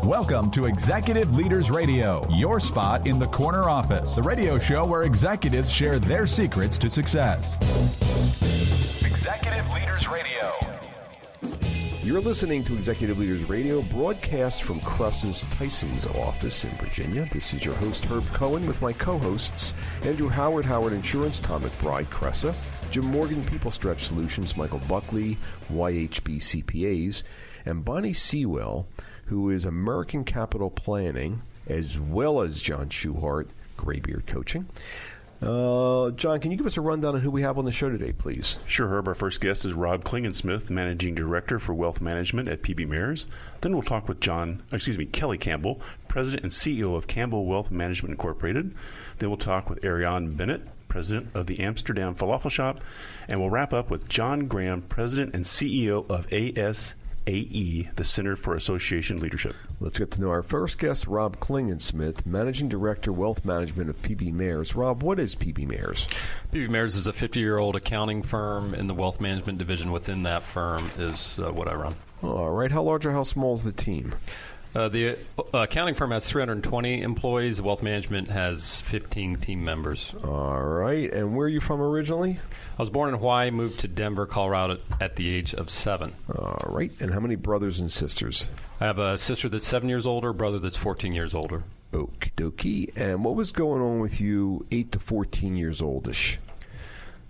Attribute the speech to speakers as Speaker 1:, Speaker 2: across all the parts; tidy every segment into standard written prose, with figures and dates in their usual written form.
Speaker 1: Welcome to Executive Leaders Radio, your spot in the corner office, the radio show where executives share their secrets to success. Executive Leaders Radio.
Speaker 2: You're listening to Executive Leaders Radio, broadcast from Cress's Tyson's office in Virginia. This is your host, Herb Cohen, with my co-hosts, Andrew Howard, Howard Insurance, Tom McBride, Cressa, Jim Morgan, People Stretch Solutions, Michael Buckley, YHB CPAs, and Bonnie Sewell, who is American Capital Planning, as well as John Schuhart, Graybeard Coaching. John, can you give us a rundown on who we have on the show today, please?
Speaker 3: Sure, Herb. Our first guest is Rob Klingensmith, Managing Director for Wealth Management at PB Mayers. Then we'll talk with Kelly Campbell, President and CEO of Campbell Wealth Management Incorporated. Then we'll talk with Arianne Bennett, President of the Amsterdam Falafelshop. And we'll wrap up with John Graham, President and CEO of ASAE, the Center for Association Leadership.
Speaker 2: Let's get to know our first guest, Rob Klingensmith, Managing Director, Wealth Management of PB Mayers. Rob, what is PB Mayers?
Speaker 4: PB Mayers is a 50-year-old accounting firm, and the wealth management division within that firm is what I run.
Speaker 2: All right. How large or how small is the team?
Speaker 4: The accounting firm has 320 employees. The wealth management has 15 team members.
Speaker 2: All right. And where are you from originally?
Speaker 4: I was born in Hawaii, moved to Denver, Colorado at the age of 7.
Speaker 2: All right. And how many brothers and sisters?
Speaker 4: I have a sister that's 7 years older, a brother that's 14 years older.
Speaker 2: Okie dokie. And what was going on with you 8 to 14 years oldish?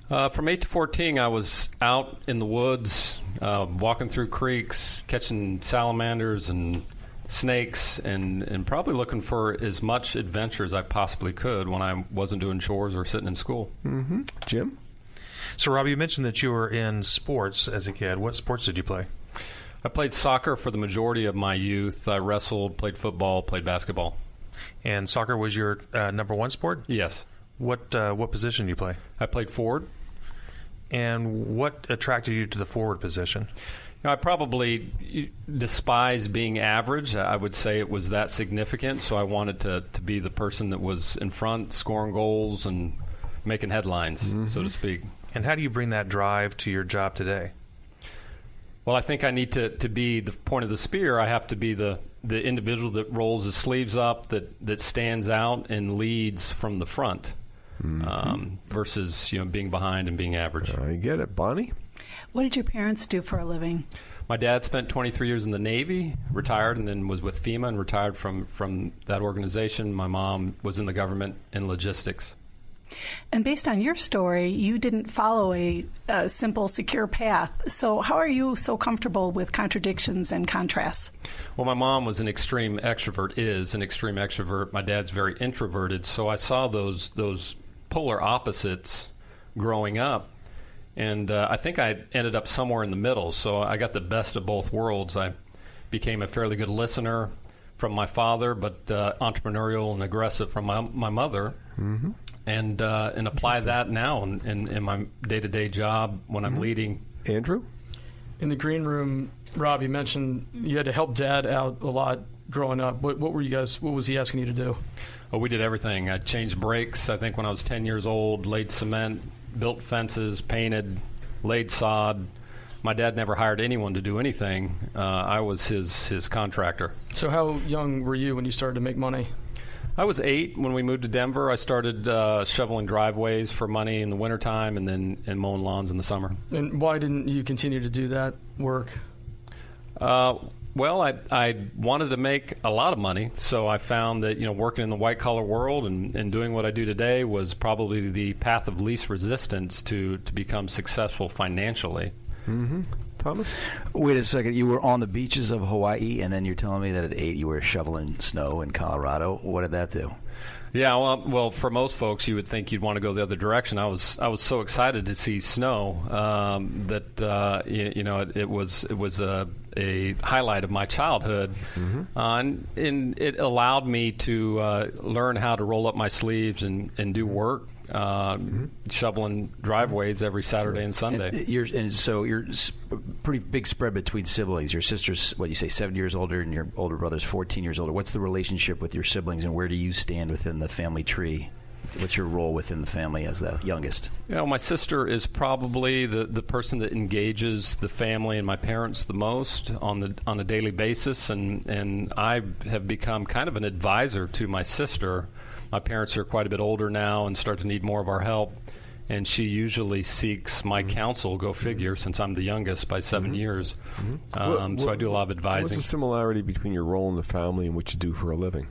Speaker 4: From 8 to 14, I was out in the woods, walking through creeks, catching salamanders and snakes, and probably looking for as much adventure as I possibly could when I wasn't doing chores or sitting in school.
Speaker 2: Mm-hmm. Jim?
Speaker 5: So, Rob, you mentioned that you were in sports as a kid. What sports did you play?
Speaker 4: I played soccer for the majority of my youth. I wrestled, played football, played basketball.
Speaker 5: And soccer was your number one sport?
Speaker 4: Yes.
Speaker 5: What position do you play?
Speaker 4: I played forward.
Speaker 5: And what attracted you to the forward position?
Speaker 4: I probably despise being average. I would say it was that significant, so I wanted to be the person that was in front, scoring goals and making headlines, so to speak.
Speaker 5: And how do you bring that drive to your job today?
Speaker 4: Well, I think I need to be the point of the spear. I have to be the individual that rolls his sleeves up, that stands out and leads from the front, versus being behind and being average.
Speaker 2: I get it. Bonnie?
Speaker 6: What did your parents do for a living?
Speaker 4: My dad spent 23 years in the Navy, retired, and then was with FEMA and retired from that organization. My mom was in the government in logistics.
Speaker 6: And based on your story, you didn't follow a simple, secure path. So how are you so comfortable with contradictions and contrasts?
Speaker 4: Well, my mom was an extreme extrovert. My dad's very introverted. So I saw those polar opposites growing up. And I think I ended up somewhere in the middle, so I got the best of both worlds. I became a fairly good listener from my father, but entrepreneurial and aggressive from my mother, and apply that now in my day-to-day job when I'm leading.
Speaker 2: Andrew?
Speaker 7: In the green room, Rob, you mentioned you had to help Dad out a lot growing up. What was he asking you to do?
Speaker 4: Oh, we did everything. I changed brakes, I think, when I was 10 years old, laid cement, built fences, painted, laid sod. My dad never hired anyone to do anything. I was his contractor. So how young were you when you started to make money? I was 8 when we moved to Denver. I started shoveling driveways for money in the wintertime and mowing lawns in the summer. And why didn't you continue to do that work? Well, I wanted to make a lot of money, so I found that working in the white-collar world and doing what I do today was probably the path of least resistance to become successful financially.
Speaker 2: Mm-hmm. Thomas?
Speaker 8: Wait a second. You were on the beaches of Hawaii, and then you're telling me that at 8 you were shoveling snow in Colorado. What did that do?
Speaker 4: Yeah, well, for most folks, you would think you'd want to go the other direction. I was so excited to see snow that it was a highlight of my childhood, and it allowed me to learn how to roll up my sleeves and do work. Shoveling driveways every Saturday and Sunday.
Speaker 8: So you're pretty big spread between siblings. Your sister's, 7 years older, and your older brother's 14 years older. What's the relationship with your siblings, and where do you stand within the family tree? What's your role within the family as the youngest?
Speaker 4: My sister is probably the person that engages the family and my parents the most on a daily basis, and I have become kind of an advisor to my sister. My parents are quite a bit older now and start to need more of our help, and she usually seeks my counsel, go figure, since I'm the youngest by 7 years. So I do a lot of advising.
Speaker 2: What's the similarity between your role in the family and what you do for a living?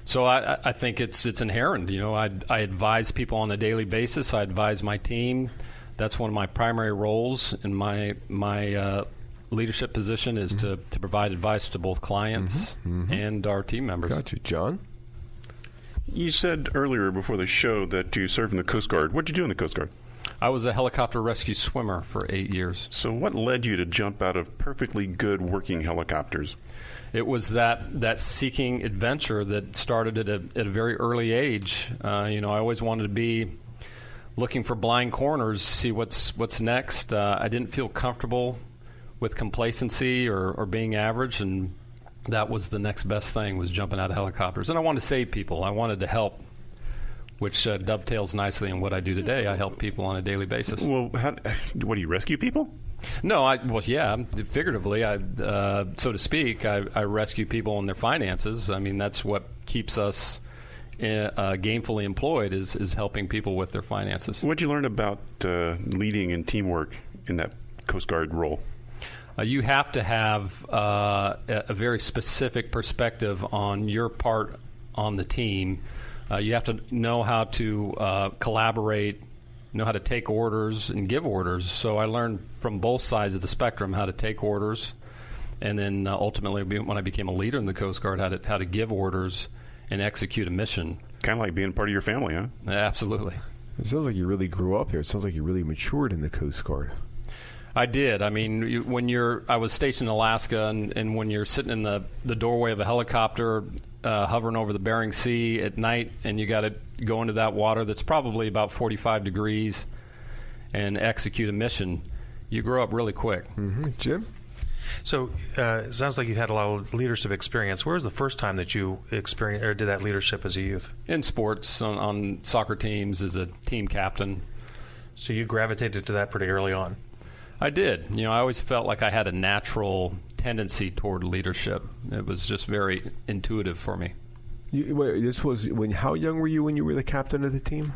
Speaker 4: So I think it's inherent. I advise people on a daily basis. I advise my team. That's one of my primary roles in my leadership position is to provide advice to both clients and our team members.
Speaker 2: Gotcha. John?
Speaker 3: You said earlier before the show that you served in the Coast Guard. What did you do in the Coast Guard?
Speaker 4: I was a helicopter rescue swimmer for 8 years.
Speaker 3: So what led you to jump out of perfectly good working helicopters?
Speaker 4: It was that seeking adventure that started at a very early age. I always wanted to be looking for blind corners, see what's next. I didn't feel comfortable with complacency or being average, and that was the next best thing, was jumping out of helicopters. And I wanted to save people. I wanted to help, which dovetails nicely in what I do today. I help people on a daily basis.
Speaker 3: Well, what do you rescue people?
Speaker 4: No, figuratively, so to speak, I rescue people and their finances. I mean, that's what keeps us gainfully employed is helping people with their finances.
Speaker 3: What did you learn about leading and teamwork in that Coast Guard role?
Speaker 4: You have to have a very specific perspective on your part on the team. You have to know how to collaborate, know how to take orders and give orders. So I learned from both sides of the spectrum how to take orders, and then ultimately when I became a leader in the Coast Guard, how to give orders and execute a mission.
Speaker 3: Kind of like being part of your family, huh?
Speaker 4: Absolutely.
Speaker 2: It sounds like you really grew up here. It sounds like you really matured in the Coast Guard.
Speaker 4: I did. I mean, I was stationed in Alaska, and when you're sitting in the doorway of a helicopter hovering over the Bering Sea at night, and you got to go into that water that's probably about 45 degrees and execute a mission, you grow up really quick.
Speaker 2: Jim?
Speaker 5: So it sounds like you had a lot of leadership experience. Where was the first time that you experienced or did that leadership as a youth?
Speaker 4: In sports, on soccer teams as a team captain.
Speaker 5: So you gravitated to that pretty early on.
Speaker 2: I did.
Speaker 4: I always felt like I had a natural tendency toward leadership. It was just very intuitive for me.
Speaker 2: How young were you when you were the captain of the team?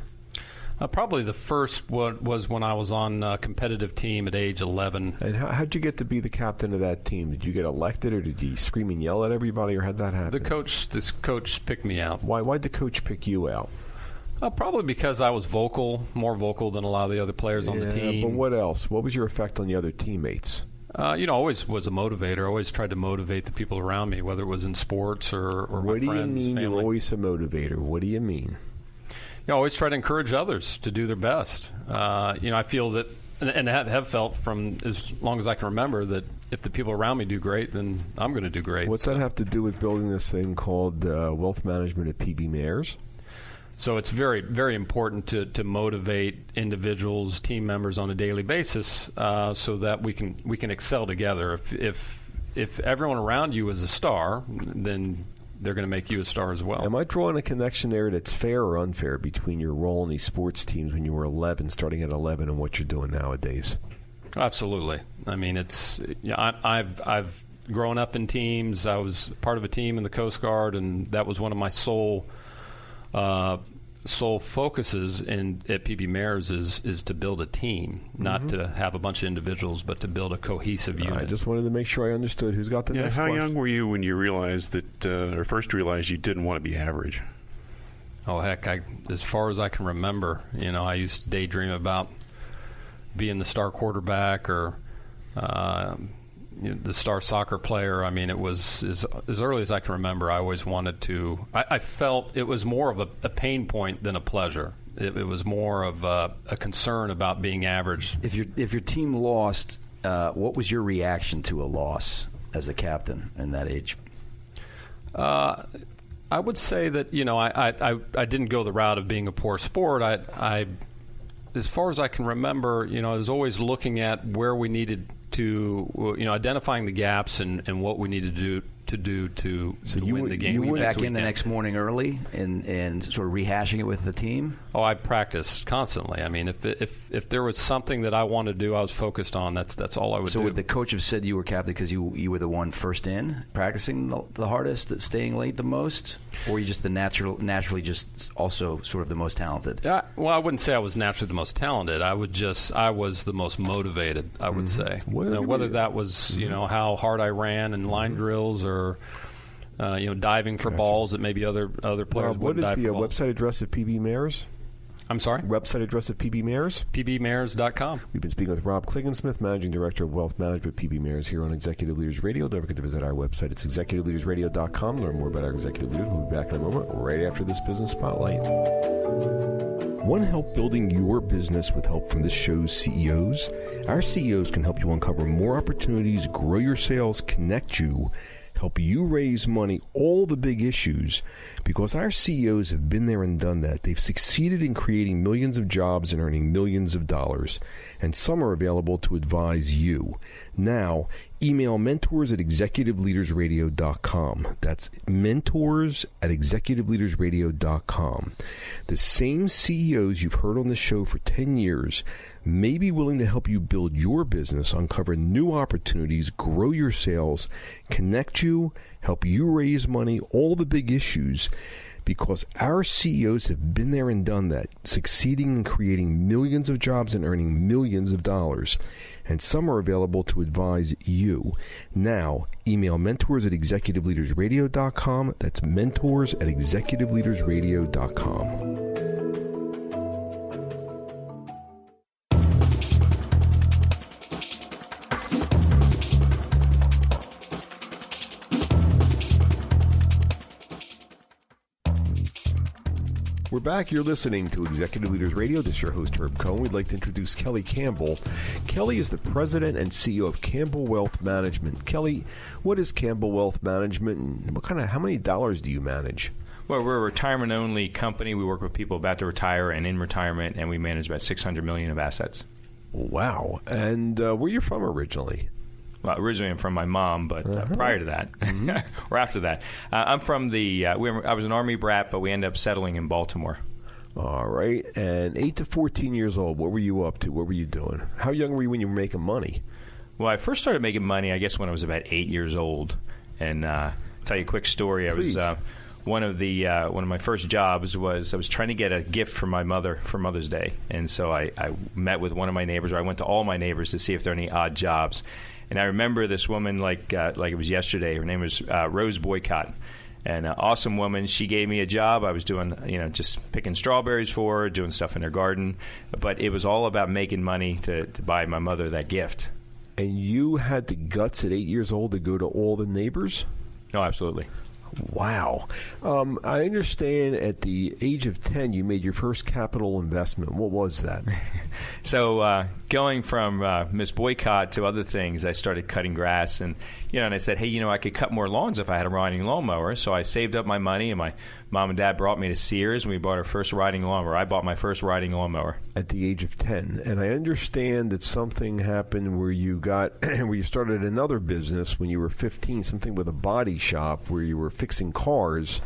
Speaker 4: Probably the first was when I was on a competitive team at age 11.
Speaker 2: And how'd you get to be the captain of that team? Did you get elected, or did you scream and yell at everybody, or how'd that happen?
Speaker 4: This coach picked me out.
Speaker 2: Why'd the coach pick you out?
Speaker 4: Probably because I was more vocal than a lot of the other players on the team.
Speaker 2: But what else? What was your effect on the other teammates?
Speaker 4: Always was a motivator. I always tried to motivate the people around me, whether it was in sports or my friends,
Speaker 2: What do you mean
Speaker 4: family.
Speaker 2: you're always a motivator? What do you mean?
Speaker 4: I always try to encourage others to do their best. I feel that, and have felt from as long as I can remember, that if the people around me do great, then I'm going to do great.
Speaker 2: What's that have to do with building this thing called wealth management at PB Mayors?
Speaker 4: So it's very, very important to motivate individuals, team members on a daily basis, so that we can excel together. If everyone around you is a star, then they're going to make you a star as well.
Speaker 2: Am I drawing a connection there that's fair or unfair between your role in these sports teams when you were 11, starting at 11, and what you're doing nowadays?
Speaker 4: Absolutely. I mean, I've grown up in teams. I was part of a team in the Coast Guard, and that was one of my sole focuses at PB Mayors is to build a team, not to have a bunch of individuals, but to build a cohesive unit.
Speaker 2: I just wanted to make sure I understood. Who's got the next
Speaker 3: How
Speaker 2: question?
Speaker 3: young were you when you realized that, or first realized you didn't want to be average?
Speaker 4: Oh, heck, as far as I can remember, I used to daydream about being the star quarterback or the star soccer player. I mean, it was as early as I can remember. I always wanted to. I felt it was more of a pain point than a pleasure. It was more of a concern about being average.
Speaker 8: If your team lost, what was your reaction to a loss as a captain in that age?
Speaker 4: I would say that I didn't go the route of being a poor sport. I as far as I can remember, I was always looking at where we needed to, identifying the gaps and what we needed to to do to win the game.
Speaker 8: You were back in the next morning early and sort of rehashing it with the team?
Speaker 4: Oh, I practiced constantly. I mean, if there was something that I wanted to do, I was focused on. That's all I would do.
Speaker 8: So would the coach have said you were captain because you were the one first in, practicing the hardest, staying late the most? Or were you just naturally just also sort of the most talented?
Speaker 4: Well, I wouldn't say I was naturally the most talented. I was the most motivated, I would say. Whether that was, how hard I ran in line drills or, diving for balls that maybe other players
Speaker 2: what
Speaker 4: wouldn't
Speaker 2: is
Speaker 4: dive
Speaker 2: the
Speaker 4: for balls.
Speaker 2: website address of PB Mares?
Speaker 4: I'm sorry?
Speaker 2: Website address of PB Mares?
Speaker 4: pbmares.com.
Speaker 2: We've been speaking with Rob Klingensmith, Managing Director of Wealth Management at PB Mares here on Executive Leaders Radio. Don't forget to visit our website. It's executiveleadersradio.com. Learn more about our executive leaders. We'll be back in a moment right after this Business Spotlight. Want help building your business with help from this show's CEOs? Our CEOs can help you uncover more opportunities, grow your sales, connect you, help you raise money, all the big issues, because our CEOs have been there and done that. They've succeeded in creating millions of jobs and earning millions of dollars, and some are available to advise you. Now, email mentors@executiveleadersradio.com. That's mentors@executiveleadersradio.com. The same CEOs you've heard on the show for 10 years may be willing to help you build your business, uncover new opportunities, grow your sales, connect you, help you raise money, all the big issues, because our CEOs have been there and done that, succeeding in creating millions of jobs and earning millions of dollars. And some are available to advise you. Now, email mentors@executiveleadersradio.com. That's mentors@executiveleadersradio.com. We're back. You're listening to Executive Leaders Radio. This is your host, Herb Cohen. We'd like to introduce Kelly Campbell. Kelly is the president and CEO of Campbell Wealth Management. Kelly, what is Campbell Wealth Management, and how many dollars do you manage?
Speaker 9: Well, we're a retirement-only company. We work with people about to retire and in retirement, and we manage about $600 million of assets.
Speaker 2: Wow. And where are you from originally?
Speaker 9: Well, originally I'm from my mom, but prior to that, or after that, I'm from I was an Army brat, but we ended up settling in Baltimore.
Speaker 2: All right. And 8 to 14 years old, what were you up to? What were you doing? How young were you when you were making money?
Speaker 9: Well, I first started making money, I guess, when I was about 8 years old. And tell you a quick story.
Speaker 2: Please.
Speaker 9: I was one of my first jobs was I was trying to get a gift from my mother for Mother's Day, and so I met with one of my neighbors, or I went to all my neighbors to see if there are any odd jobs. And I remember this woman like it was yesterday. Her name was Rose Boycott, and an awesome woman. She gave me a job. I was doing, just picking strawberries for her, doing stuff in her garden. But it was all about making money to buy my mother that gift.
Speaker 2: And you had the guts at 8 years old to go to all the neighbors?
Speaker 9: Oh, absolutely.
Speaker 2: Wow. I understand at the age of 10, you made your first capital investment. What was that?
Speaker 9: So going from Miss Boycott to other things, I started cutting grass. And, and I said, hey, I could cut more lawns if I had a riding lawnmower. So I saved up my money, and my mom and dad brought me to Sears, and we bought our first riding lawnmower. I bought my first riding lawnmower.
Speaker 2: At the age of 10. And I understand that something happened where you started another business when you were 15, something with a body shop where you were fixing cars.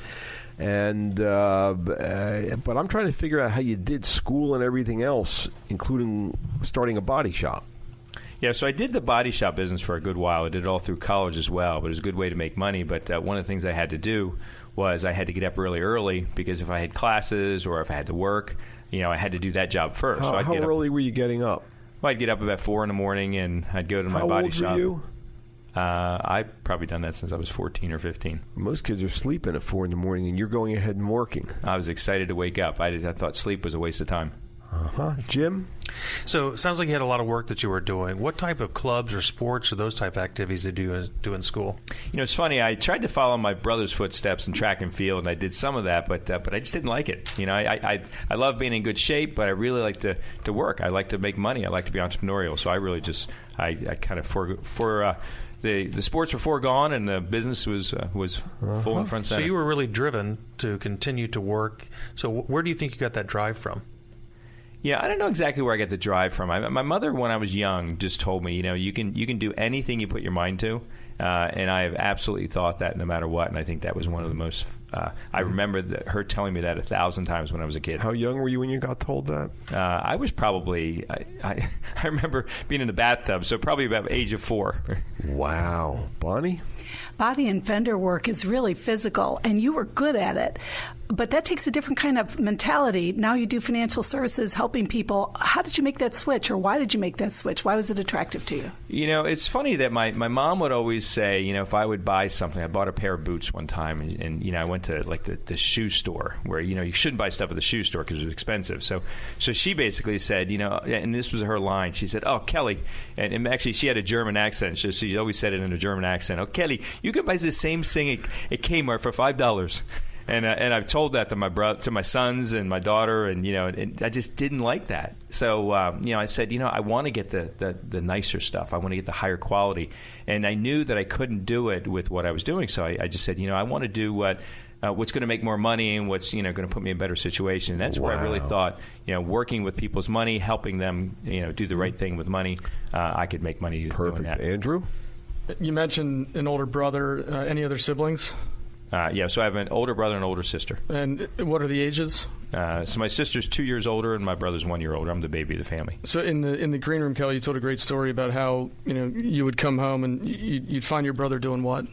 Speaker 2: And but I'm trying to figure out how you did school and everything else, including starting a body shop.
Speaker 9: Yeah, so I did the body shop business for a good while. I did it all through college as well, but it was a good way to make money. But one of the things I had to do was I had to get up really early, because if I had classes or if I had to work, I had to do that job first.
Speaker 2: How early were you getting up?
Speaker 9: Well, I'd get up about 4 in the morning, and I'd go to my body shop.
Speaker 2: How old were you?
Speaker 9: I've probably done that since I was 14 or 15.
Speaker 2: Most kids are sleeping at 4 in the morning, and you're going ahead and working.
Speaker 9: I was excited to wake up. I thought sleep was a waste of time.
Speaker 2: Jim?
Speaker 5: So it sounds like you had a lot of work that you were doing. What type of clubs or sports or those type of activities did you do in school?
Speaker 9: It's funny. I tried to follow my brother's footsteps in track and field, and I did some of that, but I just didn't like it. I love being in good shape, but I really like to work. I like to make money. I like to be entrepreneurial. So I really just I kind of the sports were foregone, and the business was full in front center.
Speaker 5: So you were really driven to continue to work. So where do you think you got that drive from?
Speaker 9: Yeah, I don't know exactly where I get the drive from. My mother, when I was young, just told me, you can do anything you put your mind to. And I have absolutely thought that no matter what. And I think that was one of the most, I remember her telling me that 1,000 times when I was a kid.
Speaker 2: How young were you when you got told that?
Speaker 9: I was probably, I remember being in the bathtub, so probably about age of 4.
Speaker 2: Wow. Bonnie?
Speaker 6: Body and vendor work is really physical, and you were good at it. But that takes a different kind of mentality. Now you do financial services, helping people. How did you make that switch, or why did you make that switch? Why was it attractive to you?
Speaker 9: It's funny that my mom would always say, if I would buy something, I bought a pair of boots one time, and I went to like the shoe store where, you shouldn't buy stuff at the shoe store because it was expensive. So she basically said, and this was her line, she said, "Oh, Kelly," and actually she had a German accent, so she always said it in a German accent, "Oh, Kelly, you can buy the same thing at Kmart for $5. And I've told that to my sons and my daughter, and I just didn't like that. So I said, I want to get the nicer stuff. I want to get the higher quality, and I knew that I couldn't do it with what I was doing. So I just said, I want to do what's going to make more money and what's going to put me in a better situation. And that's where I really thought, working with people's money, helping them, do the right thing with money, I could make money.
Speaker 2: Perfect.
Speaker 9: Doing that.
Speaker 2: Andrew?
Speaker 7: You mentioned an older brother. Any other siblings?
Speaker 9: So I have an older brother and an older sister.
Speaker 7: And what are the ages?
Speaker 9: So my sister's 2 years older and my brother's 1 year older. I'm the baby of the family.
Speaker 7: So in the green room, Kelly, you told a great story about how you would come home and you'd find your brother doing what?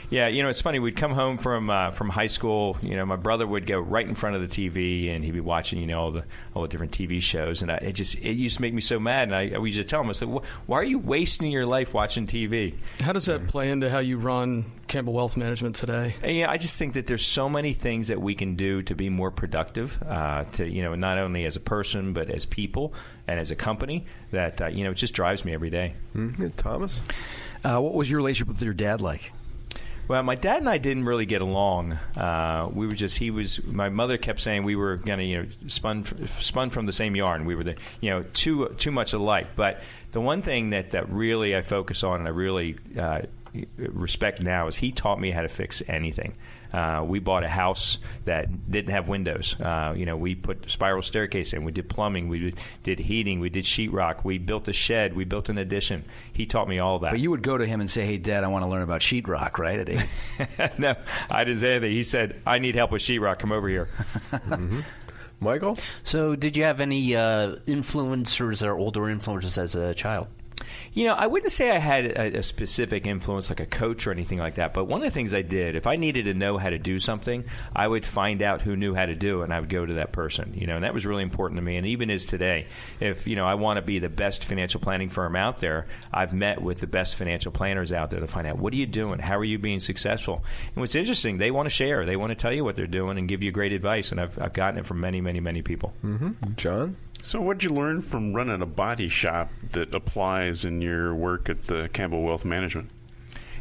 Speaker 9: Yeah, it's funny. We'd come home from high school. My brother would go right in front of the TV, and he'd be watching, all the different TV shows. And it used to make me so mad. And we used to tell him, I said, "Why are you wasting your life watching TV?" How does that
Speaker 7: play into how you run Campbell Wealth Management today?
Speaker 9: And, I just think that there's so many things that we can do to be more productive. To not only as a person but as people and as a company. That it just drives me every day.
Speaker 2: Mm-hmm. Thomas,
Speaker 8: what was your relationship with your dad like?
Speaker 9: Well, my dad and I didn't really get along. We were just, my mother kept saying we were going to, spun from the same yarn. We were too much alike. But the one thing that really I focus on and I really respect now is he taught me how to fix anything. We bought a house that didn't have windows. We put spiral staircase in. We did plumbing. We did heating. We did sheetrock. We built a shed. We built an addition. He taught me all that.
Speaker 8: But you would go to him and say, "Hey, Dad, I want to learn about sheetrock," right? At 8?
Speaker 9: No, I didn't say anything. He said, "I need help with sheetrock. Come over here."
Speaker 2: Mm-hmm. Michael?
Speaker 10: So did you have any influencers or older influencers as a child?
Speaker 9: I wouldn't say I had a specific influence like a coach or anything like that, but one of the things I did, if I needed to know how to do something, I would find out who knew how to do it, and I would go to that person, and that was really important to me, and even is today. If, I want to be the best financial planning firm out there, I've met with the best financial planners out there to find out, what are you doing? How are you being successful? And what's interesting, they want to share. They want to tell you what they're doing and give you great advice, and I've gotten it from many, many, many people.
Speaker 2: Mm-hmm. John?
Speaker 3: So what did you learn from running a body shop that applies in your work at the Campbell Wealth Management?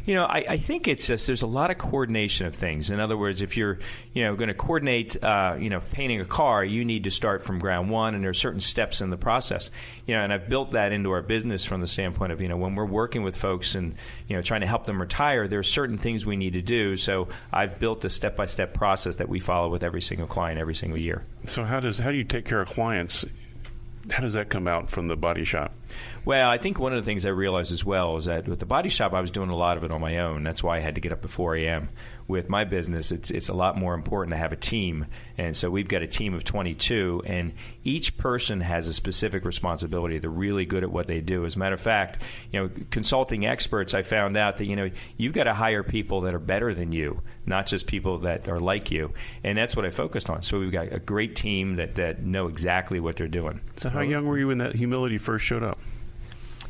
Speaker 9: I think it's just there's a lot of coordination of things. In other words, if you're going to coordinate painting a car, you need to start from ground one, and there are certain steps in the process. And I've built that into our business from the standpoint of when we're working with folks and trying to help them retire, there are certain things we need to do. So I've built a step-by-step process that we follow with every single client every single year.
Speaker 3: So how do you take care of clients? How does that come out from the body shop?
Speaker 9: Well, I think one of the things I realized as well is that with the body shop, I was doing a lot of it on my own. That's why I had to get up at 4 a.m. With my business, it's a lot more important to have a team. And so we've got a team of 22, and each person has a specific responsibility. They're really good at what they do. As a matter of fact, consulting experts, I found out that, you've got to hire people that are better than you, not just people that are like you. And that's what I focused on. So we've got a great team that know exactly what they're doing.
Speaker 3: So how young were you when that humility first showed up?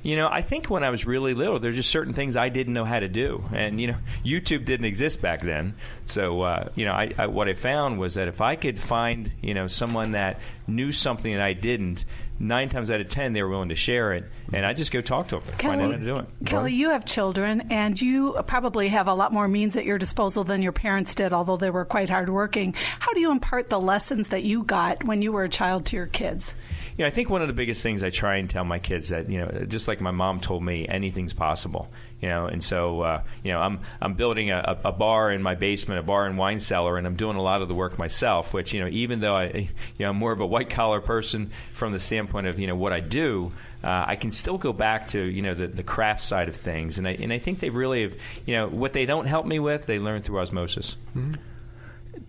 Speaker 9: I think when I was really little, there's just certain things I didn't know how to do. And, YouTube didn't exist back then. So, what I found was that if I could find, someone that knew something that I didn't, 9 times out of 10, they were willing to share it. And I just go talk to them, find out how to do it.
Speaker 6: Kelly, you have children, and you probably have a lot more means at your disposal than your parents did, although they were quite hardworking. How do you impart the lessons that you got when you were a child to your kids?
Speaker 9: I think one of the biggest things I try and tell my kids that, just like my mom told me, anything's possible. And so I'm building a bar in my basement, a bar and wine cellar, and I'm doing a lot of the work myself. Which even though I'm more of a white collar person from the standpoint of what I do, I can still go back to the craft side of things, and I think they really have what they don't help me with, they learn through osmosis.
Speaker 8: Mm-hmm.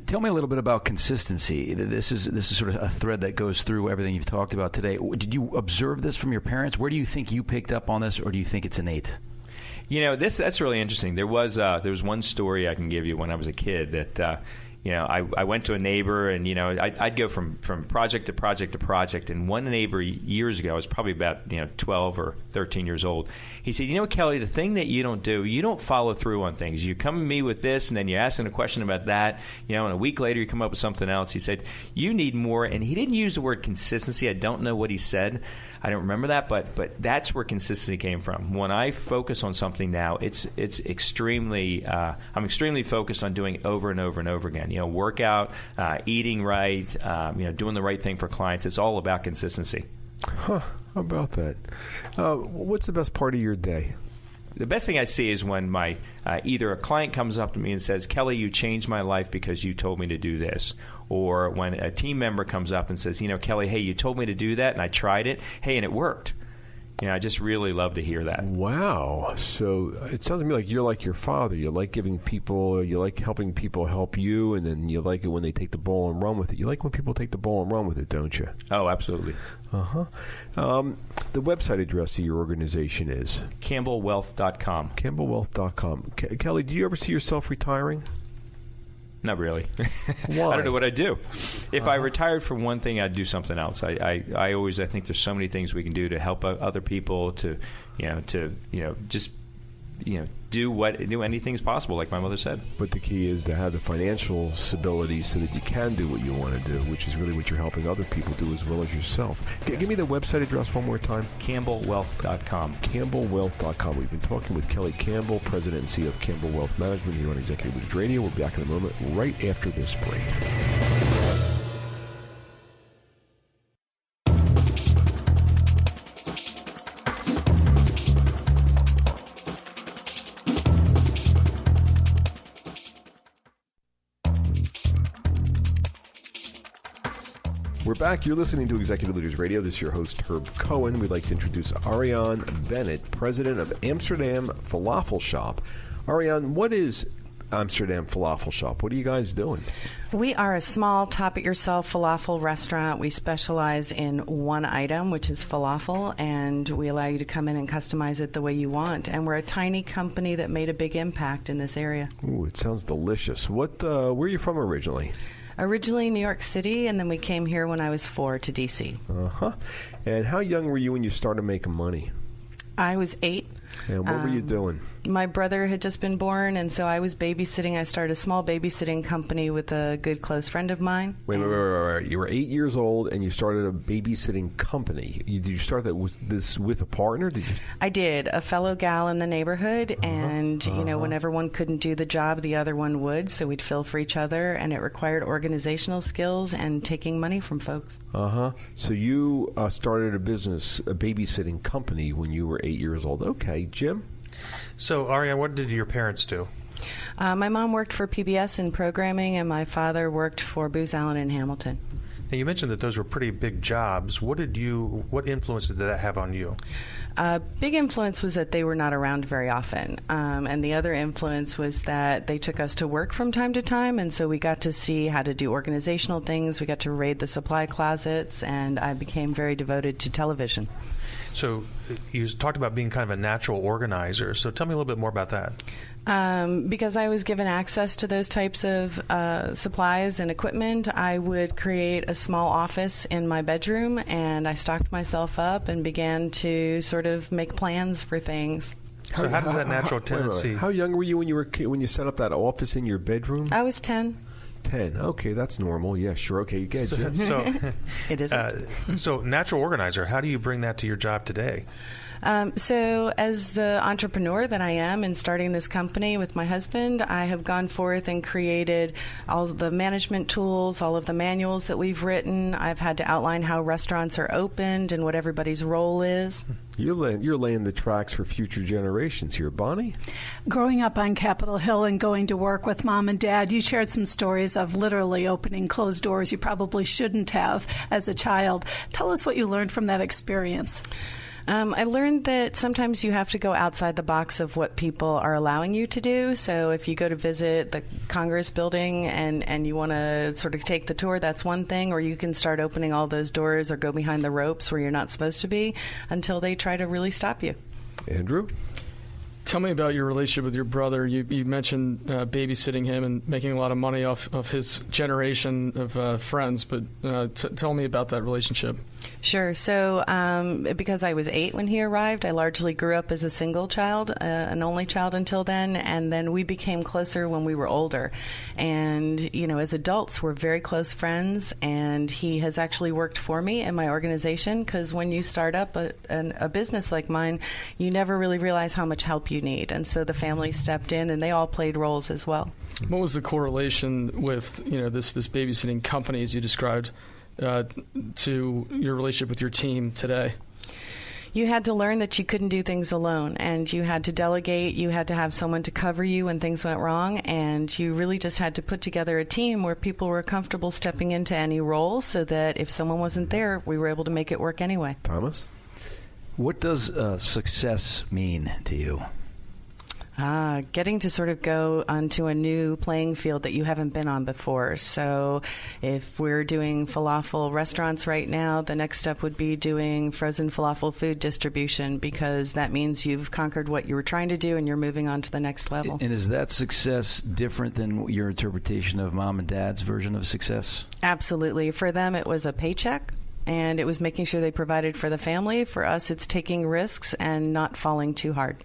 Speaker 8: Tell me a little bit about consistency. This is sort of a thread that goes through everything you've talked about today. Did you observe this from your parents? Where do you think you picked up on this, or do you think it's innate?
Speaker 9: That's really interesting. There was one story I can give you when I was a kid that I went to a neighbor, and I'd go from project to project to project. And one neighbor years ago, I was probably about 12 or 13 years old. He said, Kelly, the thing that you don't follow through on things. You come to me with this, and then you're asking a question about that. And a week later, you come up with something else. He said, you need more. And he didn't use the word consistency. I don't know what he said. I don't remember that, but that's where consistency came from. When I focus on something now, it's extremely. I'm extremely focused on doing it over and over and over again. Workout, eating right, doing the right thing for clients. It's all about consistency.
Speaker 2: Huh? How about that? What's the best part of your day?
Speaker 9: The best thing I see is when my either a client comes up to me and says, Kelly, you changed my life because you told me to do this. Or when a team member comes up and says, Kelly, hey, you told me to do that, and I tried it. Hey, and it worked. I just really love to hear that.
Speaker 2: Wow. So it sounds to me like you're like your father. You like giving people, you like helping people help you, and then you like it when they take the ball and run with it. You like when people take the ball and run with it, don't you?
Speaker 9: Oh, absolutely.
Speaker 2: Uh-huh. The website address of your organization is?
Speaker 9: CampbellWealth.com.
Speaker 2: CampbellWealth.com. Kelly, do you ever see yourself retiring?
Speaker 9: Not really.
Speaker 2: Why?
Speaker 9: I don't know what I'd do. If I retired from one thing, I'd do something else. I think there's so many things we can do to help other people to do anything's possible, like my mother said.
Speaker 2: But the key is to have the financial stability so that you can do what you want to do, which is really what you're helping other people do as well as yourself. Give me the website address one more time.
Speaker 9: CampbellWealth.com.
Speaker 2: CampbellWealth.com. We've been talking with Kelly Campbell, President and CEO of Campbell Wealth Management here on Executive Leaders Radio. We'll be back in a moment right after this break. We're back. You're listening to Executive Leaders Radio. This is your host, Herb Cohen. We'd like to introduce Arianne Bennett, president of Amsterdam Falafelshop. Arianne, what is Amsterdam Falafelshop? What are you guys doing?
Speaker 11: We are a small top-it-yourself falafel restaurant. We specialize in one item, which is falafel, and we allow you to come in and customize it the way you want. And we're a tiny company that made a big impact in this area.
Speaker 2: Ooh, it sounds delicious. Where are you from originally?
Speaker 11: Originally New York City, and then we came here when I was 4 to D.C.
Speaker 2: Uh-huh. And how young were you when you started making money?
Speaker 11: I was 8.
Speaker 2: And what were you doing?
Speaker 11: My brother had just been born, and so I was babysitting. I started a small babysitting company with a good close friend of mine.
Speaker 2: Wait. You were 8 years old, and you started a babysitting company. Did you start that with a partner? Did you?
Speaker 11: I did. A fellow gal in the neighborhood, and whenever one couldn't do the job, the other one would. So we'd fill for each other, and it required organizational skills and taking money from folks.
Speaker 2: So you started a babysitting company when you were 8 years old. Okay, Jim?
Speaker 5: So, Arianne, what did your parents do?
Speaker 11: My mom worked for PBS in programming, and my father worked for Booz Allen in Hamilton.
Speaker 5: Now, you mentioned that those were pretty big jobs. What influence did that have on you?
Speaker 11: Big influence was that they were not around very often. And the other influence was that they took us to work from time to time, and so we got to see how to do organizational things. We got to raid the supply closets, and I became very devoted to television.
Speaker 5: So you talked about being kind of a natural organizer. So tell me a little bit more about that.
Speaker 11: Because I was given access to those types of supplies and equipment, I would create a small office in my bedroom, and I stocked myself up and began to sort of make plans for things.
Speaker 5: So how does that natural tendency...
Speaker 2: How young were you when you set up that office in your bedroom?
Speaker 11: I was 10.
Speaker 2: 10. Okay, that's normal. Yeah, sure. Okay, you get it.
Speaker 11: It isn't.
Speaker 5: So natural organizer, how do you bring that to your job today?
Speaker 11: So as the entrepreneur that I am in starting this company with my husband, I have gone forth and created all of the management tools, all of the manuals that we've written. I've had to outline how restaurants are opened and what everybody's role is.
Speaker 2: You're laying the tracks for future generations here, Bonnie.
Speaker 6: Growing up on Capitol Hill and going to work with Mom and Dad, you shared some stories of literally opening closed doors you probably shouldn't have as a child. Tell us what you learned from that experience.
Speaker 11: I learned that sometimes you have to go outside the box of what people are allowing you to do. So if you go to visit the Congress building and you want to sort of take the tour, that's one thing. Or you can start opening all those doors or go behind the ropes where you're not supposed to be until they try to really stop you.
Speaker 2: Andrew?
Speaker 7: Tell me about your relationship with your brother. You mentioned babysitting him and making a lot of money off of his generation of friends, but tell me about that relationship.
Speaker 11: Sure. So because I was 8 when he arrived, I largely grew up as a single child, an only child until then, and then we became closer when we were older. And, you know, as adults, we're very close friends, and he has actually worked for me in my organization, because when you start up a business like mine, you never really realize how much help you need. And so the family stepped in, and they all played roles as well.
Speaker 7: What was the correlation with, you know, this babysitting company, as you described, to your relationship with your team today?
Speaker 11: You had to learn that you couldn't do things alone, and you had to delegate. You had to have someone to cover you when things went wrong, and you really just had to put together a team where people were comfortable stepping into any role, so that if someone wasn't there, we were able to make it work anyway.
Speaker 2: Thomas?
Speaker 8: What does success mean to you?
Speaker 11: Getting to sort of go onto a new playing field that you haven't been on before. So if we're doing falafel restaurants right now, the next step would be doing frozen falafel food distribution, because that means you've conquered what you were trying to do and you're moving on to the next level.
Speaker 8: And is that success different than your interpretation of Mom and Dad's version of success?
Speaker 11: Absolutely. For them, it was a paycheck, and it was making sure they provided for the family. For us, it's taking risks and not falling too hard.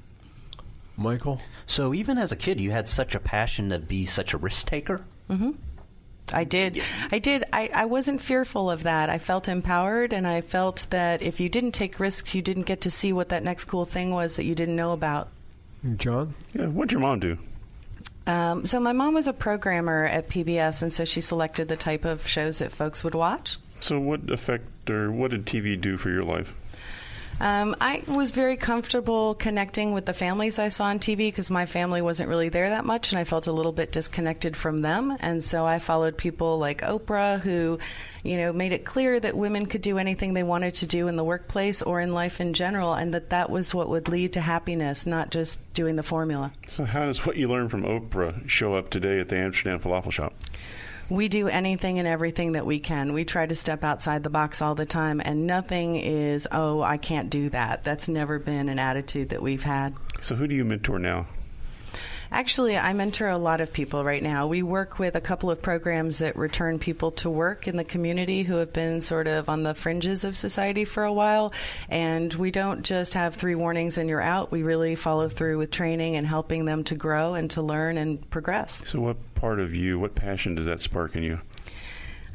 Speaker 2: Michael?
Speaker 10: So even as a kid, you had such a passion to be such a risk taker?
Speaker 11: Mm-hmm. I did. I wasn't fearful of that. I felt empowered, and I felt that if you didn't take risks, you didn't get to see what that next cool thing was that you didn't know about.
Speaker 2: John?
Speaker 3: Yeah, what'd your mom do?
Speaker 11: So my mom was a programmer at PBS, and so she selected the type of shows that folks would watch.
Speaker 3: So what effect, or what did TV do for your life?
Speaker 11: I was very comfortable connecting with the families I saw on TV, because my family wasn't really there that much, and I felt a little bit disconnected from them. And so I followed people like Oprah, who, you know, made it clear that women could do anything they wanted to do in the workplace or in life in general, and that was what would lead to happiness, not just doing the formula.
Speaker 3: So how does what you learned from Oprah show up today at the Amsterdam Falafelshop?
Speaker 11: We do anything and everything that we can. We try to step outside the box all the time, and nothing is, oh, I can't do that. That's never been an attitude that we've had.
Speaker 3: So who do you mentor now?
Speaker 11: Actually, I mentor a lot of people right now. We work with a couple of programs that return people to work in the community who have been sort of on the fringes of society for a while. And we don't just have 3 warnings and you're out. We really follow through with training and helping them to grow and to learn and progress.
Speaker 3: So what part of you, what passion does that spark in you?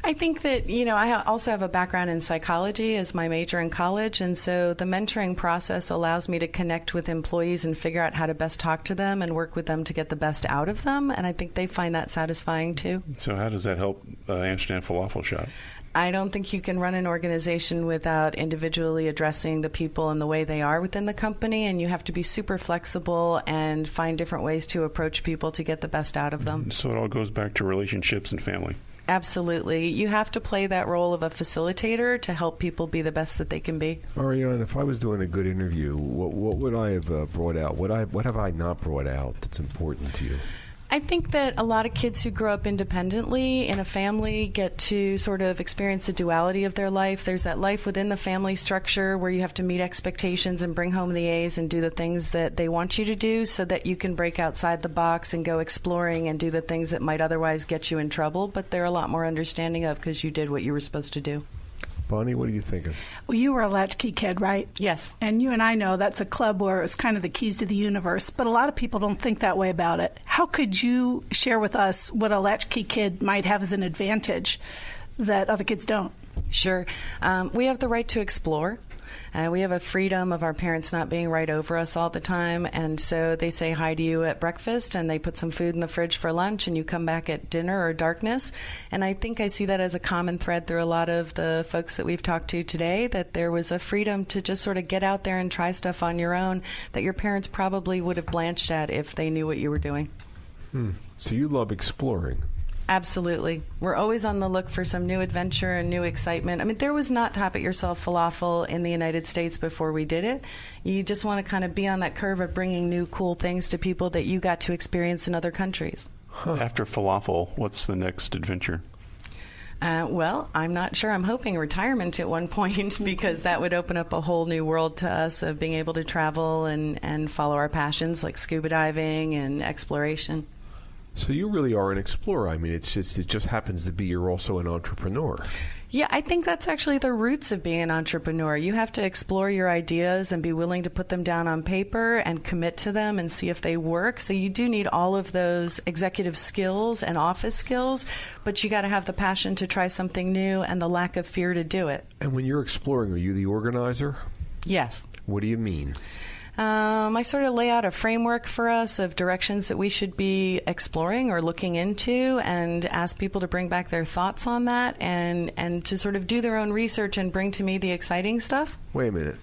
Speaker 11: I think that, you know, I also have a background in psychology as my major in college, and so the mentoring process allows me to connect with employees and figure out how to best talk to them and work with them to get the best out of them, and I think they find that satisfying too.
Speaker 3: So how does that help Amsterdam Falafelshop?
Speaker 11: I don't think you can run an organization without individually addressing the people and the way they are within the company, and you have to be super flexible and find different ways to approach people to get the best out of them.
Speaker 3: So it all goes back to relationships and family.
Speaker 11: Absolutely. You have to play that role of a facilitator to help people be the best that they can be.
Speaker 2: Arianne, if I was doing a good interview, what would I have brought out? What have I not brought out that's important to you?
Speaker 11: I think that a lot of kids who grow up independently in a family get to sort of experience the duality of their life. There's that life within the family structure where you have to meet expectations and bring home the A's and do the things that they want you to do, so that you can break outside the box and go exploring and do the things that might otherwise get you in trouble, but they're a lot more understanding of because you did what you were supposed to do.
Speaker 2: Bonnie, what are you thinking?
Speaker 6: Well, you were a latchkey kid, right?
Speaker 11: Yes.
Speaker 6: And you and I know that's a club where it's kind of the keys to the universe, but a lot of people don't think that way about it. How could you share with us what a latchkey kid might have as an advantage that other kids don't?
Speaker 11: Sure. We have the right to explore. We have a freedom of our parents not being right over us all the time, and so they say hi to you at breakfast, and they put some food in the fridge for lunch, and you come back at dinner or darkness. And I think I see that as a common thread through a lot of the folks that we've talked to today, that there was a freedom to just sort of get out there and try stuff on your own that your parents probably would have blanched at if they knew what you were doing.
Speaker 2: So you love exploring.
Speaker 11: Absolutely. We're always on the look for some new adventure and new excitement. I mean, there was not Top It Yourself falafel in the United States before we did it. You just want to kind of be on that curve of bringing new cool things to people that you got to experience in other countries.
Speaker 3: After falafel, what's the next adventure?
Speaker 11: Well, I'm not sure. I'm hoping retirement at one point because that would open up a whole new world to us of being able to travel and follow our passions like scuba diving and exploration.
Speaker 2: So you really are an explorer. I mean, it just happens to be you're also an entrepreneur.
Speaker 11: Yeah, I think that's actually the roots of being an entrepreneur. You have to explore your ideas and be willing to put them down on paper and commit to them and see if they work. So you do need all of those executive skills and office skills, but you got to have the passion to try something new and the lack of fear to do it.
Speaker 2: And when you're exploring, are you the organizer?
Speaker 11: Yes.
Speaker 2: What do you mean?
Speaker 11: I sort of lay out a framework for us of directions that we should be exploring or looking into and ask people to bring back their thoughts on that and to sort of do their own research and bring to me the exciting stuff.
Speaker 2: Wait a minute.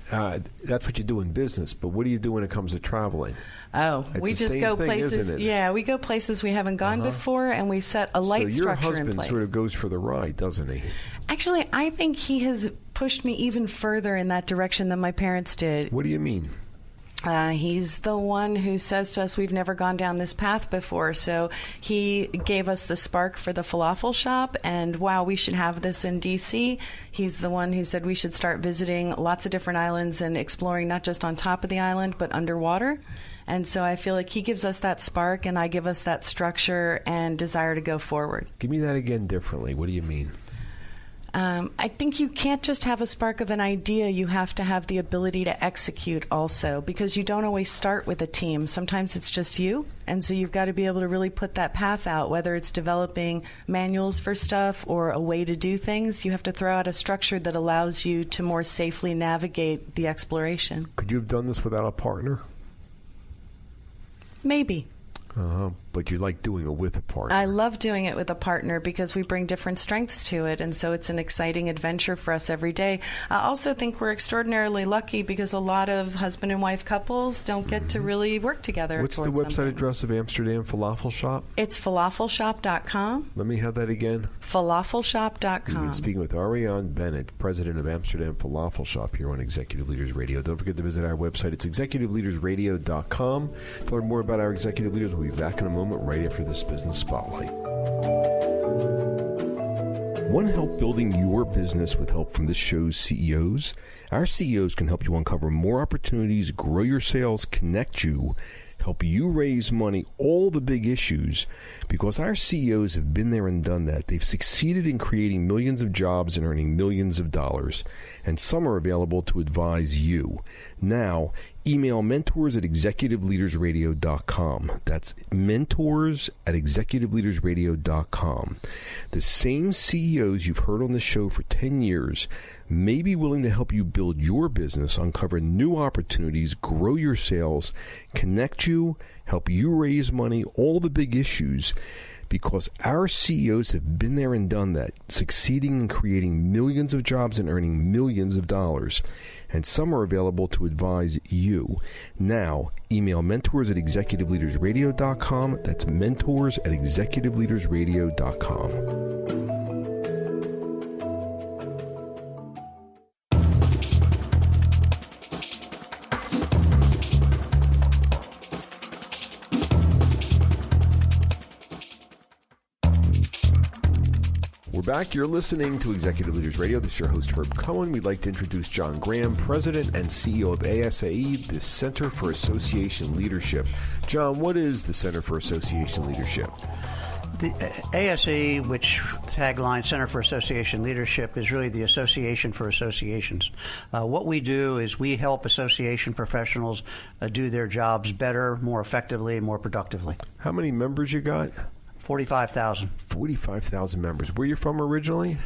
Speaker 2: That's what you do in business, but what do you do when it comes to traveling?
Speaker 11: Oh,
Speaker 2: it's
Speaker 11: we just go
Speaker 2: thing,
Speaker 11: places. Yeah, we go places we haven't gone before, and we set a light structure in place. So your husband sort
Speaker 2: of goes for the ride, doesn't he?
Speaker 11: Actually, I think he has pushed me even further in that direction than my parents did.
Speaker 2: What do you mean?
Speaker 11: He's the one who says to us, we've never gone down this path before. So he gave us the spark for the Falafelshop, and wow, we should have this in D.C. He's the one who said we should start visiting lots of different islands and exploring not just on top of the island, but underwater. And so I feel like he gives us that spark, and I give us that structure and desire to go forward.
Speaker 2: Give me that again differently. What do you mean?
Speaker 11: I think you can't just have a spark of an idea. You have to have the ability to execute also, because you don't always start with a team. Sometimes it's just you, and so you've got to be able to really put that path out, whether it's developing manuals for stuff or a way to do things. You have to throw out a structure that allows you to more safely navigate the exploration.
Speaker 2: Could you have done this without a partner?
Speaker 11: Maybe.
Speaker 2: But you like doing it with a partner.
Speaker 11: I love doing it with a partner because we bring different strengths to it, and so it's an exciting adventure for us every day. I also think we're extraordinarily lucky because a lot of husband and wife couples don't get to really work together.
Speaker 2: What's the website address of Amsterdam Falafelshop?
Speaker 11: It's falafelshop.com.
Speaker 2: Let me have that again.
Speaker 11: Falafelshop.com.
Speaker 2: We've been speaking with Arianne Bennett, president of Amsterdam Falafelshop, here on Executive Leaders Radio. Don't forget to visit our website. It's executiveleadersradio.com. To learn more about our executive leaders, we'll be back in a moment right after this Business Spotlight. Want help building your business with help from this show's CEOs? Our CEOs can help you uncover more opportunities, grow your sales, connect you, help you raise money, all the big issues, because our CEOs have been there and done that. They've succeeded in creating millions of jobs and earning millions of dollars, and some are available to advise you. Now, email mentors@executiveleadersradio.com. That's mentors@executiveleadersradio.com. The same CEOs you've heard on the show for 10 years may be willing to help you build your business, uncover new opportunities, grow your sales, connect you, help you raise money, all the big issues, because our CEOs have been there and done that, succeeding in creating millions of jobs and earning millions of dollars. And some are available to advise you. Now, email mentors@executiveleadersradio.com. That's mentors@executiveleadersradio.com. Back, you're listening to Executive Leaders Radio. This is your host, Herb Cohen. We'd like to introduce John Graham, President and CEO of ASAE, the Center for Association Leadership. John, what is the Center for Association Leadership?
Speaker 12: The ASAE, which tagline Center for Association Leadership, is really the association for associations. What we do is we help association professionals do their jobs better, more effectively, more productively.
Speaker 2: How many members you got?
Speaker 12: 45,000.
Speaker 2: 45,000 members. Where are you from originally?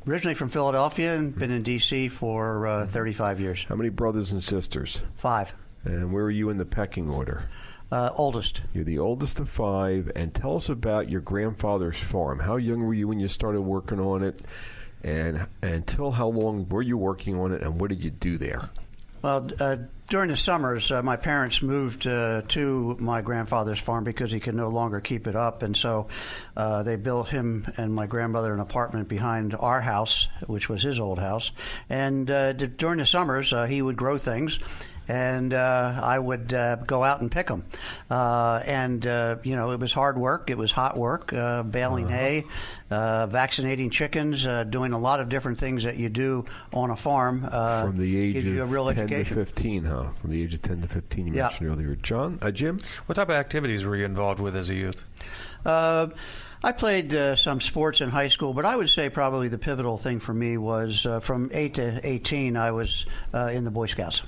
Speaker 12: Originally from Philadelphia and been in D.C. for 35 years.
Speaker 2: How many brothers and sisters?
Speaker 12: 5.
Speaker 2: And where are you in the pecking order?
Speaker 12: Oldest.
Speaker 2: You're the oldest of 5. And tell us about your grandfather's farm. How young were you when you started working on it? And until how long were you working on it, and what did you do there?
Speaker 12: Well, during the summers, my parents moved to my grandfather's farm because he could no longer keep it up. And so they built him and my grandmother an apartment behind our house, which was his old house. And during the summers, he would grow things. And I would go out and pick them. It was hard work. It was hot work, baling hay, vaccinating chickens, doing a lot of different things that you do on a farm.
Speaker 2: From the age
Speaker 12: gives you a real
Speaker 2: of 10
Speaker 12: education.
Speaker 2: to 15, huh? From the age of 10 to 15, you mentioned earlier. Jim?
Speaker 5: What type of activities were you involved with as a youth?
Speaker 12: I played some sports in high school, but I would say probably the pivotal thing for me was from 8 to 18, I was in the Boy Scouts.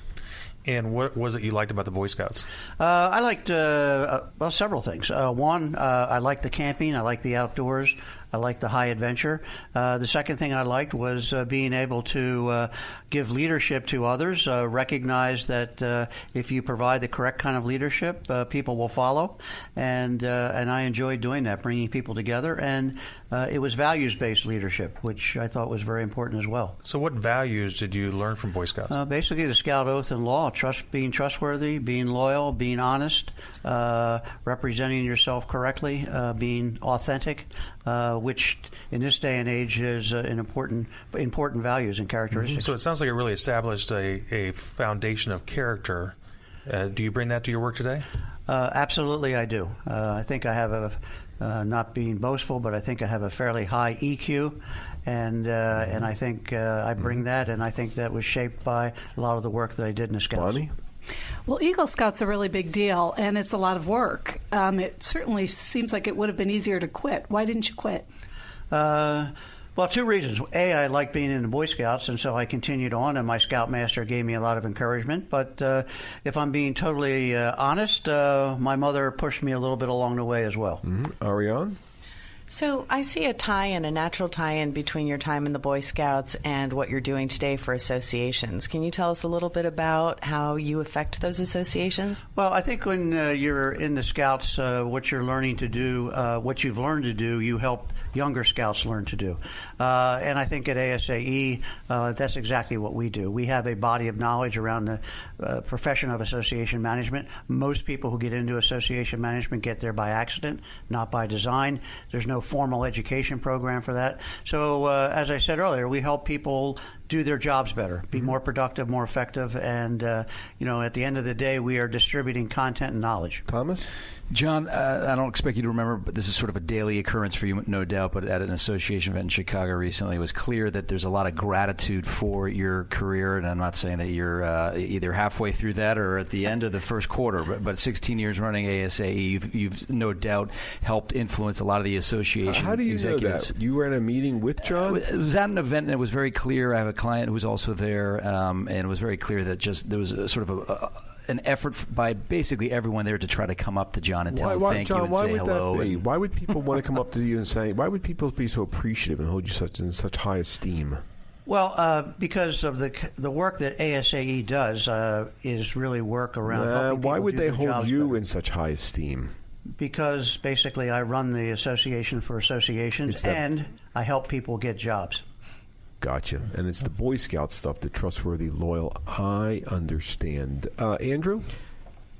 Speaker 5: And what was it you liked about the Boy Scouts?
Speaker 12: I liked, several things. One, I liked the camping. I liked the outdoors. I liked the high adventure. The second thing I liked was being able to give leadership to others, recognize that if you provide the correct kind of leadership, people will follow. And I enjoyed doing that, bringing people together. And it was values-based leadership, which I thought was very important as well.
Speaker 5: So what values did you learn from Boy Scouts?
Speaker 12: Basically, the Scout Oath and Law, being trustworthy, being loyal, being honest, representing yourself correctly, being authentic, which in this day and age is an important values and characteristics.
Speaker 5: So it sounds like it really established a foundation of character. Do you bring that to your work today?
Speaker 12: Absolutely, I do. I think I have not being boastful, but I think I have a fairly high EQ, and I think I bring that, and I think that was shaped by a lot of the work that I did in the Scouts.
Speaker 2: Bonnie?
Speaker 6: Well, Eagle Scout's a really big deal, and it's a lot of work. It certainly seems like it would have been easier to quit. Why didn't you quit?
Speaker 12: Well, 2 reasons. A, I liked being in the Boy Scouts, and so I continued on, and my Scoutmaster gave me a lot of encouragement. But if I'm being totally honest, my mother pushed me a little bit along the way as well.
Speaker 2: Arianne?
Speaker 11: So I see a natural tie-in between your time in the Boy Scouts and what you're doing today for associations. Can you tell us a little bit about how you affect those associations?
Speaker 12: Well, I think when you're in the Scouts, what you're learning to do, what you've learned to do, you help younger Scouts learn to do. And I think at ASAE, that's exactly what we do. We have a body of knowledge around the profession of association management. Most people who get into association management get there by accident, not by design. There's no formal education program for that. So, as I said earlier, we help people do their jobs better, be more productive, more effective, and, at the end of the day, we are distributing content and knowledge.
Speaker 2: Thomas?
Speaker 8: John, I don't expect you to remember, but this is sort of a daily occurrence for you, no doubt, but at an association event in Chicago recently, it was clear that there's a lot of gratitude for your career, and I'm not saying that you're either halfway through that or at the end of the first quarter, but 16 years running ASAE, you've no doubt helped influence a lot of the association
Speaker 2: How do you
Speaker 8: executives.
Speaker 2: know that? You were at a meeting with John?
Speaker 8: It was at an event, and it was very clear. I have a client who was also there, and it was very clear that just there was a sort of an effort by basically everyone there to try to come up to John and tell him thank you and say hello.
Speaker 2: Why would people want to come up to you and say, why would people be so appreciative and hold you in such high esteem?
Speaker 12: Well, because of the work that ASAE does is really work around helping people
Speaker 2: why would
Speaker 12: do
Speaker 2: they
Speaker 12: their
Speaker 2: hold
Speaker 12: jobs
Speaker 2: you
Speaker 12: better.
Speaker 2: in such high esteem?
Speaker 12: Because basically I run the Association for Associations, and I help people get jobs.
Speaker 2: Gotcha. And it's the Boy Scout stuff, the trustworthy, loyal. I understand. Andrew?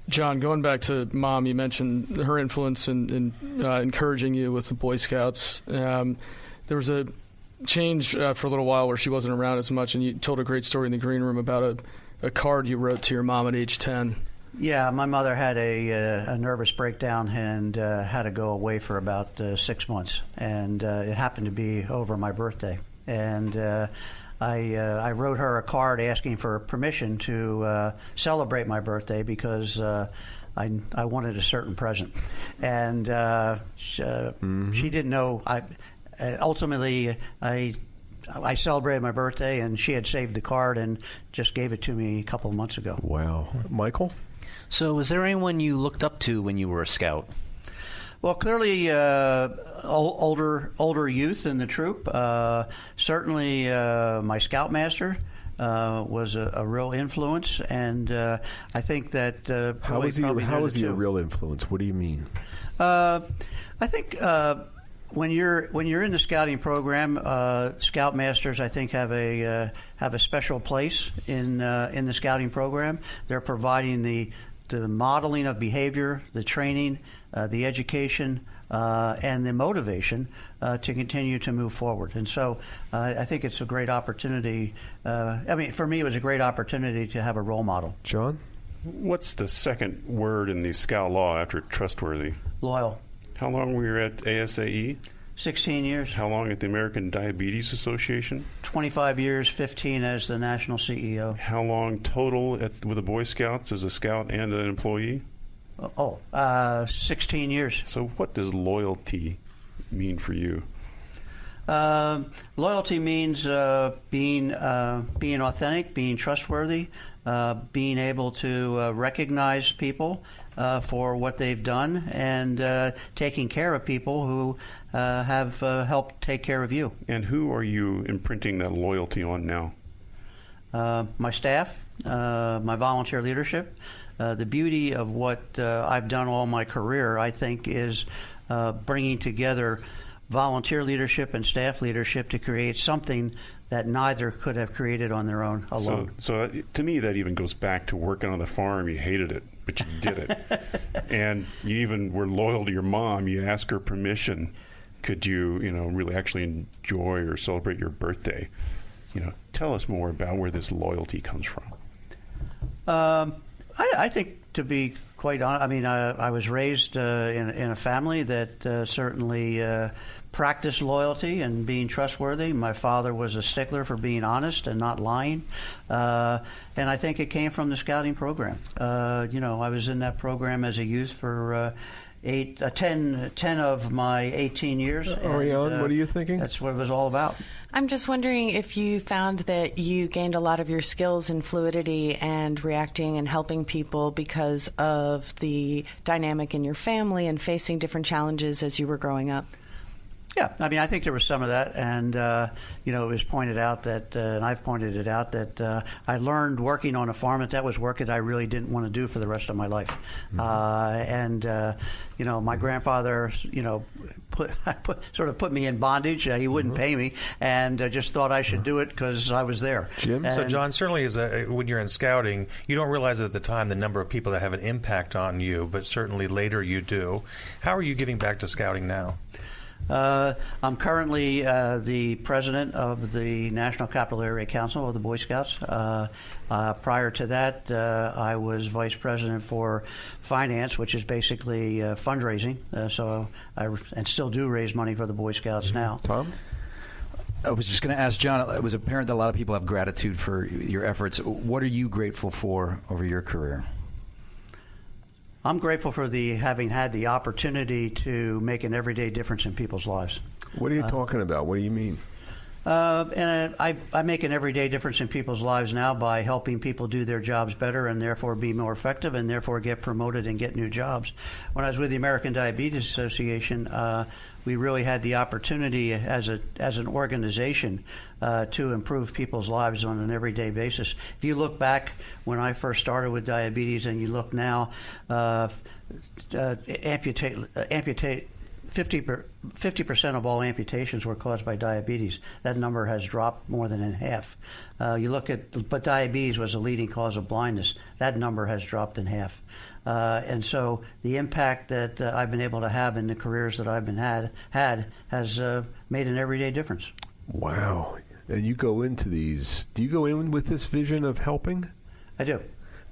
Speaker 7: John, going back to Mom, you mentioned her influence in encouraging you with the Boy Scouts. There was a change for a little while where she wasn't around as much, and you told a great story in the green room about a card you wrote to your mom at age 10.
Speaker 12: Yeah, my mother had a nervous breakdown and had to go away for about 6 months, and it happened to be over my birthday. And I wrote her a card asking for permission to celebrate my birthday because I wanted a certain present, and she didn't know. Ultimately, I celebrated my birthday, and she had saved the card and just gave it to me a couple of months ago.
Speaker 2: Wow. Michael?
Speaker 10: So was there anyone you looked up to when you were a Scout?
Speaker 12: Well, clearly, older youth in the troop. Certainly, my scoutmaster was a real influence, and I think that
Speaker 2: how is he a real influence? What do you mean?
Speaker 12: I think when you're in the scouting program, scoutmasters I think have a special place in the scouting program. They're providing the modeling of behavior, the training, the education, and the motivation to continue to move forward. And so I think it's a great opportunity. For me, it was a great opportunity to have a role model.
Speaker 2: John?
Speaker 3: What's the second word in the Scout law after trustworthy?
Speaker 12: Loyal.
Speaker 3: How long were you at ASAE?
Speaker 12: 16 years.
Speaker 3: How long at the American Diabetes Association?
Speaker 12: 25 years, 15 as the national CEO.
Speaker 3: How long total with the Boy Scouts as a scout and an employee?
Speaker 12: 16 years.
Speaker 3: So what does loyalty mean for you?
Speaker 12: Loyalty means being authentic, being trustworthy, being able to recognize people for what they've done, and taking care of people who have helped take care of you.
Speaker 3: And who are you imprinting that loyalty on now?
Speaker 12: My staff, my volunteer leadership. The beauty of what I've done all my career, I think, is bringing together volunteer leadership and staff leadership to create something that neither could have created on their own alone.
Speaker 3: So to me, that even goes back to working on the farm. You hated it, but you did it. And you even were loyal to your mom. You asked her permission. Could you, really actually enjoy or celebrate your birthday? Tell us more about where this loyalty comes from.
Speaker 12: I think, to be quite honest, I was raised in a family that certainly practiced loyalty and being trustworthy. My father was a stickler for being honest and not lying. And I think it came from the scouting program. I was in that program as a youth for 10 of my 18 years.
Speaker 2: Arianne, what are you thinking?
Speaker 12: That's what it was all about.
Speaker 11: I'm just wondering if you found that you gained a lot of your skills in fluidity and reacting and helping people because of the dynamic in your family and facing different challenges as you were growing up.
Speaker 12: Yeah, I think there was some of that, and it was pointed out that, and I've pointed it out, that I learned working on a farm that was work that I really didn't want to do for the rest of my life. Mm-hmm. My grandfather, put me in bondage. He wouldn't pay me, and just thought I should do it because I was there.
Speaker 2: Jim?
Speaker 5: So, John, certainly when you're in scouting, you don't realize at the time the number of people that have an impact on you, but certainly later you do. How are you giving back to scouting now?
Speaker 12: I'm currently the president of the National Capital Area Council of the Boy Scouts. Prior to that, I was vice president for finance, which is basically fundraising. So I still do raise money for the Boy Scouts now.
Speaker 2: Tom?
Speaker 8: I was just going to ask John, it was apparent that a lot of people have gratitude for your efforts. What are you grateful for over your career?
Speaker 12: I'm grateful for having had the opportunity to make an everyday difference in people's lives.
Speaker 2: What are you talking about? What do you mean?
Speaker 12: I make an everyday difference in people's lives now by helping people do their jobs better and therefore be more effective and therefore get promoted and get new jobs. When I was with the American Diabetes Association, we really had the opportunity as an organization to improve people's lives on an everyday basis. If you look back when I first started with diabetes and you look now, amputate 50% of all amputations were caused by diabetes. That number has dropped more than in half. But diabetes was the leading cause of blindness. That number has dropped in half. And so the impact that I've been able to have in the careers that I've been had has made an everyday difference.
Speaker 2: Wow. And you go into these. Do you go in with this vision of helping?
Speaker 12: I do.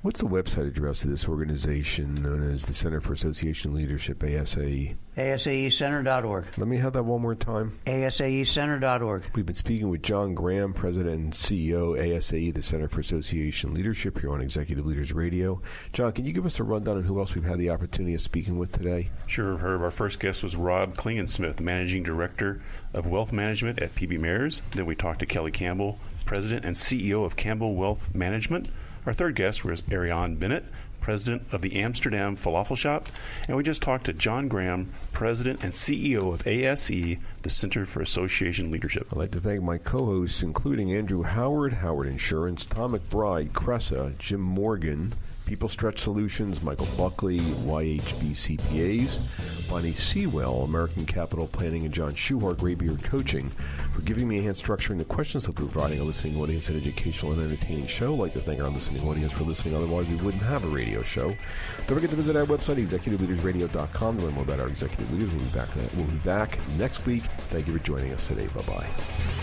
Speaker 2: What's the website address of this organization known as the Center for Association Leadership, ASAE?
Speaker 12: ASAEcenter.org.
Speaker 2: Let me have that one more time.
Speaker 12: ASAEcenter.org.
Speaker 2: We've been speaking with John Graham, President and CEO, ASAE, the Center for Association Leadership, here on Executive Leaders Radio. John, can you give us a rundown on who else we've had the opportunity of speaking with today?
Speaker 3: Sure, Herb. Our first guest was Rob Klingensmith, Managing Director of Wealth Management at PB Mayors. Then we talked to Kelly Campbell, President and CEO of Campbell Wealth Management. Our third guest was Arianne Bennett, president of the Amsterdam Falafelshop, and we just talked to John Graham, president and CEO of ASAE, the Center for Association Leadership.
Speaker 2: I'd like to thank my co-hosts, including Andrew Howard, Howard Insurance, Tom McBride, Cressa, Jim Morgan, People Stretch Solutions, Michael Buckley, YHB CPAs, Bonnie Sewell, American Capital Planning, and John Schuhart, Graybeard Coaching, for giving me a hand structuring the questions of providing a listening audience an educational and entertaining show. I'd like to thank our listening audience for listening. Otherwise, we wouldn't have a radio show. Don't forget to visit our website, executiveleadersradio.com, to learn more about our executive leaders. We'll be back next week. Thank you for joining us today. Bye-bye.